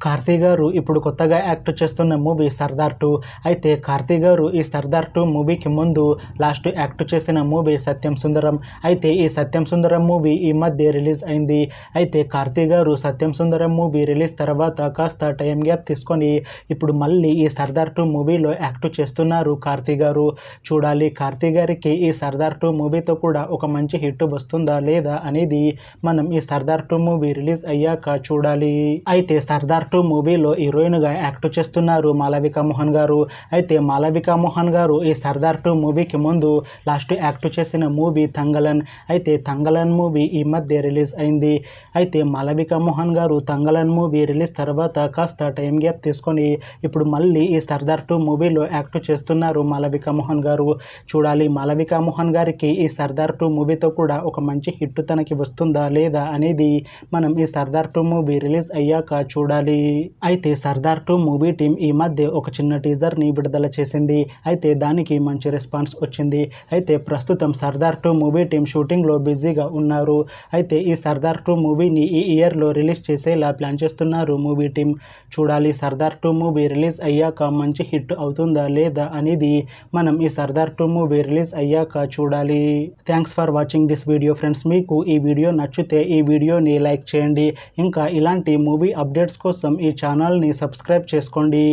కార్తీ గారు ఇప్పుడు కొత్తగా యాక్ట్ చేస్తున్న మూవీ సర్దార్ 2. అయితే కార్తీ గారు ఈ సర్దార్ 2 మూవీకి ముందు లాస్ట్ యాక్ట్ చేసిన మూవీ సత్యం సుందరం. అయితే ఈ సత్యం సుందరం మూవీ ఈ మధ్య రిలీజ్ అయింది. అయితే కార్తీ గారు సత్యం సుందరం మూవీ రిలీజ్ తర్వాత కాస్త టైం గ్యాప్ తీసుకొని ఇప్పుడు మళ్ళీ ఈ సర్దార్ 2 మూవీలో యాక్ట్ చేస్తున్నారు కార్తీ గారు. చూడాలి కార్తీ గారికి ఈ సర్దార్ 2 మూవీతో కూడా ఒక మంచి హిట్ వస్తుందా లేదా అనేది మనం ఈ సర్దార్ 2 మూవీ రిలీజ్ అయ్యాక చూడాలి. అయితే సర్దార్ 2 మూవీలో హీరోయిన్గా యాక్ట్ చేస్తున్నారు మాళవిక మోహన్ గారు. అయితే మాళవిక మోహన్ గారు ఈ సర్దార్ 2 మూవీకి ముందు లాస్ట్ యాక్ట్ చేసిన మూవీ తంగలన్. అయితే తంగలన్ మూవీ ఈ మధ్య రిలీజ్ అయింది. అయితే మాళవిక మోహన్ గారు తంగలన్ మూవీ రిలీజ్ తర్వాత కాస్త టైం గ్యాప్ తీసుకొని ఇప్పుడు మళ్ళీ ఈ సర్దార్ 2 మూవీలో యాక్ట్ చేస్తున్నారు మాళవిక మోహన్ గారు. చూడాలి మాళవిక మోహన్ గారికి ఈ సర్దార్ 2 మూవీతో కూడా ఒక మంచి హిట్ తనకి వస్తుందా లేదా అనేది మనం ఈ సర్దార్ 2 మూవీ రిలీజ్ అయ్యాక చూడాలి. అయితే సర్దార్ 2 మూవీ టీం ఈ మధ్య ఒక చిన్న టీజర్ని విడుదల చేసింది. అయితే దానికి మంచి రెస్పాన్స్ వచ్చింది. అయితే ప్రస్తుతం సర్దార్ 2 మూవీ టీం షూటింగ్లో బిజీగా ఉన్నారు. అయితే ఈ సర్దార్ 2 మూవీని ఈ ఇయర్లో రిలీజ్ చేసేలా ప్లాన్ చేస్తున్నారు మూవీ టీం. చూడాలి సర్దార్ 2 మూవీ రిలీజ్ అయ్యాక మంచి హిట్ అవుతుందా లేదా అనేది మనం ఈ సర్దార్ 2 మూవీ రిలీజ్ అయ్యాక చూడాలి. Thanks for watching this video friends. మీకు ఈ వీడియో నచ్చితే ఈ వీడియోని లైక్ చేయండి. ఇంకా ఇలాంటి మూవీ అప్డేట్స్ కోసం ఈ ఛానల్ని సబ్స్క్రైబ్ చేసుకోండి.